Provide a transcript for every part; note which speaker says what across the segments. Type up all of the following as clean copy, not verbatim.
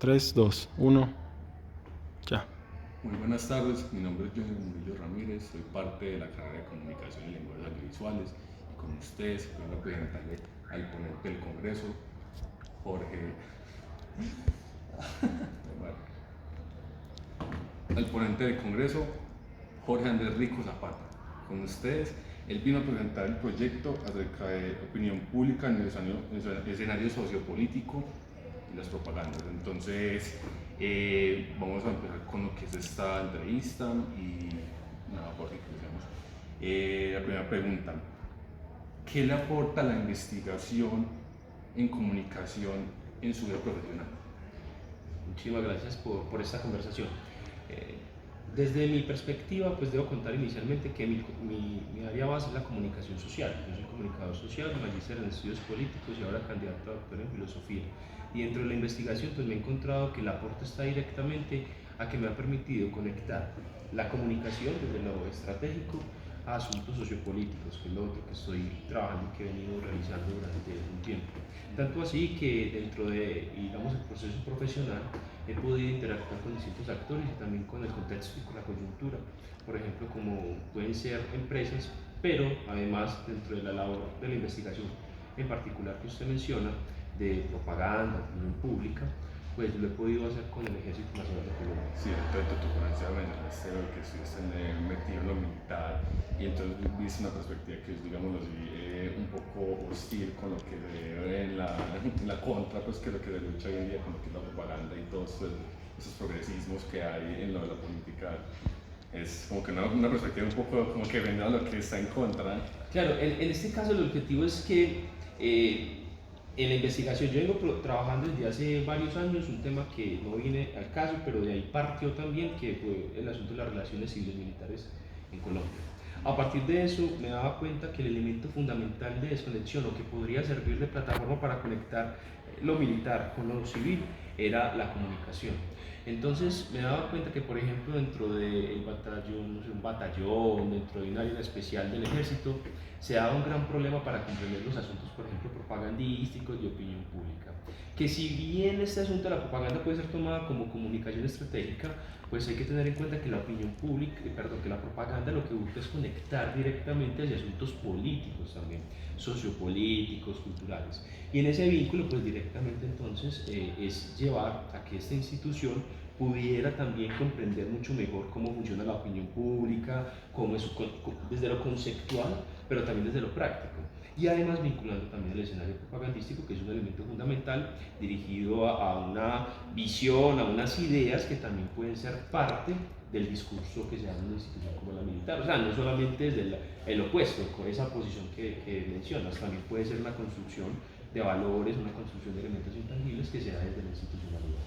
Speaker 1: 3, 2, 1, ya.
Speaker 2: Muy buenas tardes, mi nombre es Junior Murillo Ramírez, soy parte de la carrera de Comunicación y Lenguajes Audiovisuales y con ustedes vengo a presentarle al ponente del Congreso, Jorge Andrés Rico Zapata. Con ustedes, él vino a presentar el proyecto acerca de opinión pública en el escenario sociopolítico y las propagandas. Entonces, vamos a empezar con lo que es esta entrevista y nada, Jorge, que la primera pregunta: ¿qué le aporta la investigación en comunicación en su vida profesional?
Speaker 3: Muchísimas gracias por esta conversación. Desde mi perspectiva, pues debo contar inicialmente que mi área base es la comunicación social. Yo soy comunicador social, magíster en estudios políticos y ahora candidato a doctor en filosofía. Y dentro de la investigación, pues me he encontrado que el aporte está directamente a que me ha permitido conectar la comunicación desde lo estratégico a asuntos sociopolíticos, que es lo otro que estoy trabajando y que he venido realizando durante un tiempo. Tanto así que dentro de, digamos, el proceso profesional he podido interactuar con distintos actores y también con el contexto y con la coyuntura. Por ejemplo, como pueden ser empresas, pero además dentro de la labor de la investigación en particular que usted menciona, de propaganda, opinión pública, pues lo he podido hacer con el Ejército Nacional de Colombia.
Speaker 2: Sí, entonces tu ponencia mencionaste lo que estuviste metido en lo militar y entonces viste una perspectiva que es, digámoslo así, un poco hostil con lo que se ve en la contra, pues que lo que se lucha hoy en día con lo que es la propaganda y todos esos progresismos que hay en lo de la política. Es como que una perspectiva un poco como que vende a lo que está en contra.
Speaker 3: Claro, en este caso el objetivo es que en la investigación yo vengo trabajando desde hace varios años un tema que no viene al caso, pero de ahí partió también, que fue el asunto de las relaciones civiles militares en Colombia. A partir de eso me daba cuenta que el elemento fundamental de desconexión o que podría servir de plataforma para conectar lo militar con lo civil era la comunicación. Entonces me daba cuenta que, por ejemplo, dentro del batallón, no sé, un batallón, dentro de un área especial del ejército, se daba un gran problema para comprender los asuntos, por ejemplo, propagandísticos y opinión pública. Que si bien este asunto de la propaganda puede ser tomada como comunicación estratégica, pues hay que tener en cuenta que la opinión pública, que la propaganda lo que busca es conectar directamente hacia asuntos políticos también, sociopolíticos, culturales. Y en ese vínculo, pues directamente entonces es llevar a que esta institución pudiera también comprender mucho mejor cómo funciona la opinión pública, cómo es desde lo conceptual, pero también desde lo práctico. Y además vinculando también el escenario propagandístico, que es un elemento fundamental dirigido a una visión, a unas ideas que también pueden ser parte del discurso que se da en una institución como la militar. O sea, no solamente desde el opuesto, con esa posición que mencionas, también puede ser una construcción de valores, una construcción de elementos intangibles que se da desde la institucionalidad.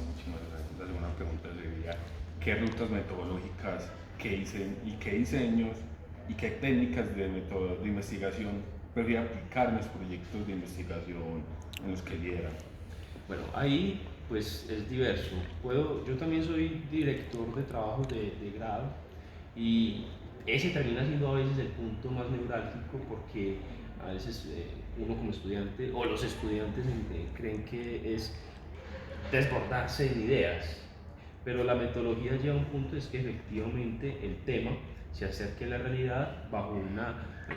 Speaker 2: Muchísimas gracias. La segunda pregunta sería: ¿qué rutas metodológicas, qué diseños y qué técnicas de investigación prefiere aplicar en los proyectos de investigación en los que lidera?
Speaker 3: Bueno, ahí pues es diverso. Yo también soy director de trabajos de grado y ese termina siendo a veces el punto más neurálgico porque a veces uno como estudiante o los estudiantes creen que es desbordarse en ideas, pero la metodología llega a un punto es que efectivamente el tema se acerque a la realidad bajo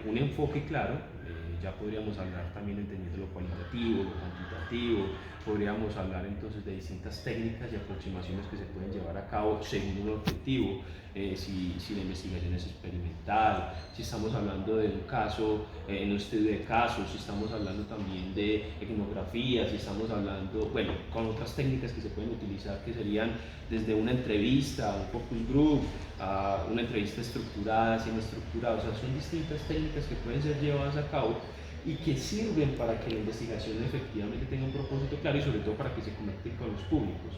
Speaker 3: un enfoque claro. Ya podríamos hablar también entendiendo lo cualitativo, lo cuantitativo, podríamos hablar entonces de distintas técnicas y aproximaciones que se pueden llevar a cabo según un objetivo, si la investigación es experimental, si estamos hablando de un caso, en un estudio de casos, si estamos hablando también de etnografía, si estamos hablando, bueno, con otras técnicas que se pueden utilizar que serían desde una entrevista, un focus group, a una entrevista estructurada, semiestructurada. O sea, son distintas técnicas que pueden ser llevadas a cabo y que sirven para que la investigación efectivamente tenga un propósito claro y sobre todo para que se conecte con los públicos.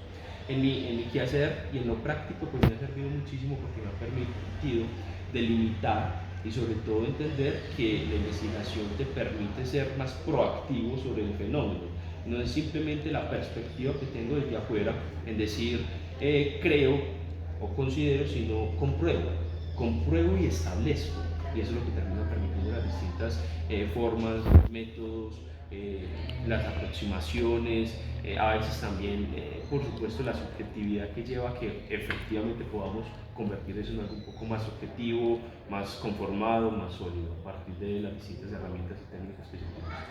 Speaker 3: En mi quehacer y en lo práctico pues me ha servido muchísimo porque me ha permitido delimitar y sobre todo entender que la investigación te permite ser más proactivo sobre el fenómeno. No es simplemente la perspectiva que tengo desde afuera en decir creo o considero, sino compruebo y establezco. Y eso es lo que termina permitiendo las distintas formas, métodos, las aproximaciones, a veces también, por supuesto, la subjetividad que lleva a que efectivamente podamos convertir eso en algo un poco más objetivo, más conformado, más sólido, a partir de las distintas herramientas y técnicas que se utilizan.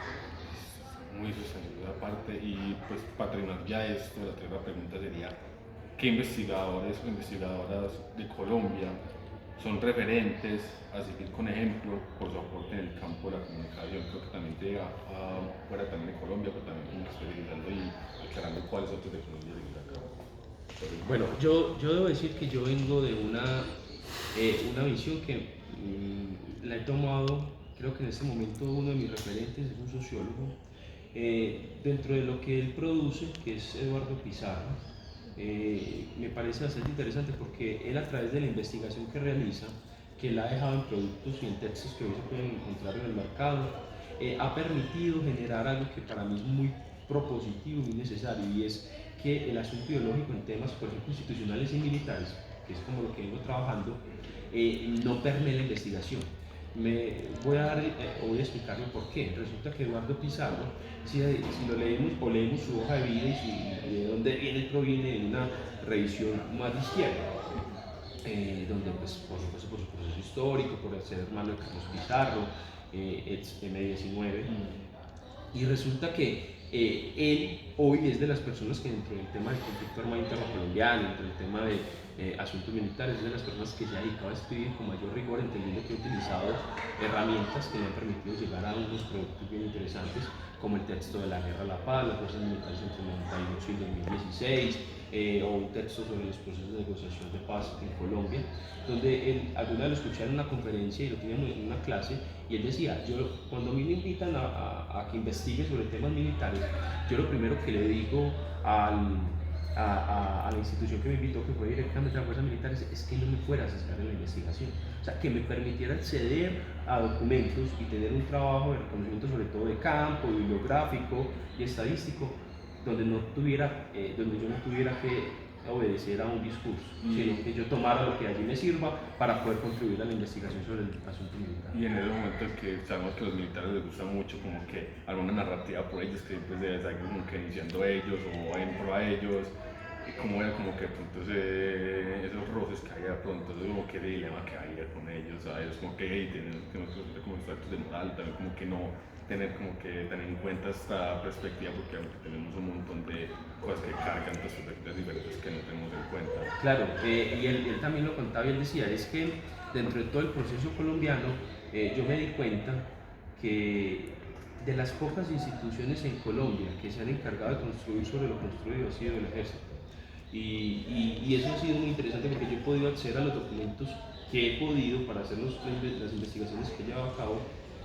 Speaker 2: Muy sostenible aparte. Y pues para terminar ya esto, la tercera pregunta sería, ¿qué investigadores o investigadoras de Colombia son referentes a seguir con ejemplo por su aporte en el campo de la comunicación? Creo que también llega fuera también de Colombia, pero también como experimentando y aclarando cuáles otros de Colombia seguir acá.
Speaker 3: Bueno, yo debo decir que yo vengo de una visión que la he tomado, creo que en este momento uno de mis referentes es un sociólogo, dentro de lo que él produce, que es Eduardo Pizarro. Me parece bastante interesante porque él, a través de la investigación que realiza, que él ha dejado en productos y en textos que hoy se pueden encontrar en el mercado, ha permitido generar algo que para mí es muy propositivo, muy necesario, y es que el asunto ideológico en temas, por ejemplo, institucionales y militares, que es como lo que vengo trabajando, no permea la investigación. Voy a explicarlo por qué. Resulta que Eduardo Pizarro, si lo leemos o leemos su hoja de vida y de dónde viene, proviene de una revisión más de izquierda, donde pues por supuesto por su proceso histórico, por ser hermano de Carlos Pizarro, ex M19, y resulta que él hoy es de las personas que, dentro del tema del conflicto armado interno colombiano, dentro del tema de asuntos militares, es de las personas que se ha dedicado a escribir con mayor rigor, entendiendo que ha utilizado herramientas que le han permitido llegar a unos productos bien interesantes, como el texto de la Guerra a la Paz, las fuerzas militares entre el 98 y el 2016, o un texto sobre los procesos de negociación de paz en Colombia, donde alguna vez lo escuché en una conferencia y lo teníamos en una clase, y él decía, cuando a mí me invitan a que investigue sobre temas militares, yo lo primero que le digo a la institución que me invitó, que fue directamente a las fuerzas militares, es que no me fuera a cesar en la investigación, o sea, que me permitiera acceder a documentos y tener un trabajo de reconocimiento, sobre todo de campo, bibliográfico y estadístico, donde yo no tuviera que obedecer a un discurso, sino que yo tomara lo que allí me sirva para poder contribuir a la investigación sobre el asunto militar.
Speaker 2: Y en ese momento es que sabemos que a los militares les gusta mucho como que alguna narrativa por ellos, que pues debe estar como que iniciando ellos o en pro a ellos, y como era como que pronto esos roces que había pronto, como que dilema que había con ellos, ¿sabes? Como que hey, tienen como actos de moral, también como que no tener como que tener en cuenta esta perspectiva, porque aunque tenemos un montón de cosas que cargan otras perspectivas diferentes que no tenemos en cuenta.
Speaker 3: Claro, y él también lo contaba y él decía, es que dentro de todo el proceso colombiano, yo me di cuenta que de las pocas instituciones en Colombia que se han encargado de construir sobre lo construido ha sido el ejército. Y eso ha sido muy interesante porque yo he podido acceder a los documentos que he podido para hacer las investigaciones que he llevado a cabo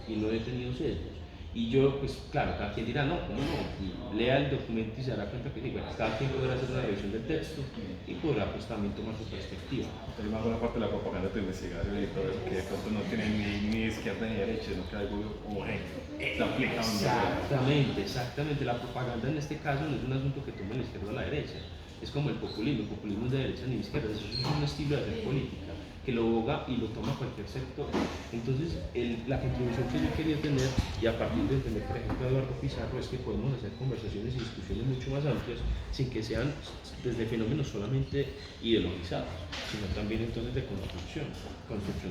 Speaker 3: y no he tenido sesgos. Y yo, pues claro, cada quien dirá, no, ¿cómo no? Lea el documento y se dará cuenta que bueno, cada quien podrá hacer una revisión del texto y podrá pues también tomar su perspectiva.
Speaker 2: Hay más buena parte de la propaganda de investigación y todo eso que de pronto no tiene ni izquierda ni derecha, sino que algo homogéneo. Se aplica
Speaker 3: Exactamente. La propaganda en este caso no es un asunto que tome la izquierda o la derecha. Es como el populismo es de derecha ni de izquierda, eso es un estilo de hacer política que lo boga y lo toma cualquier sector. Entonces, la contribución que yo quería tener, y a partir de entender, por ejemplo, a Eduardo Pizarro, es que podemos hacer conversaciones y discusiones mucho más amplias sin que sean desde fenómenos solamente ideologizados, sino también entonces de construcción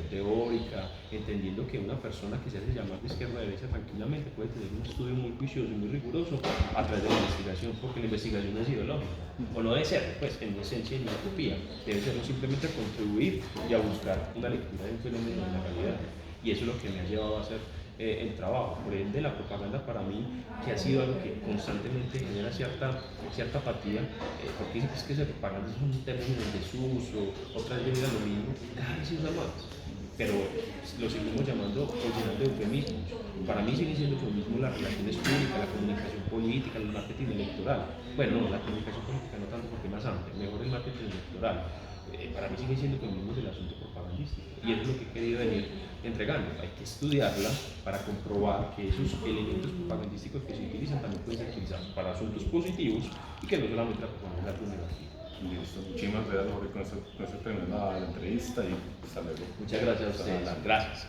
Speaker 3: teórica, entendiendo que una persona que se hace llamar de izquierda a derecha tranquilamente puede tener un estudio muy juicioso y muy riguroso a través de la investigación, porque la investigación no es ideológica, o no debe ser, pues en esencia y en utopía, debe ser simplemente contribuir y a buscar una lectura de un fenómeno de la realidad, y eso es lo que me ha llevado a hacer el trabajo. Por ende, la propaganda para mí, que ha sido algo que constantemente genera cierta apatía, porque dicen que esa propaganda es un término en desuso, otras veces lo mismo, cada vez se usa más, pero lo seguimos llamando o llenando de eufemismos. Para mí sigue siendo eufemismo las relaciones públicas, la comunicación política, el marketing electoral. Bueno, no, la comunicación política no tanto porque es más amplia, mejor el marketing electoral. Para mí sigue siendo eufemismo del asunto propagandístico, y eso es lo que he querido venir entregando. Hay que estudiarla para comprobar que esos elementos propagandísticos que se utilizan también pueden ser utilizados para asuntos positivos y que no solamente la propaganda es negativa.
Speaker 2: Listo, muchísimas gracias, Jorge, con eso termina la entrevista y hasta luego.
Speaker 3: Muchas gracias a ustedes. Gracias.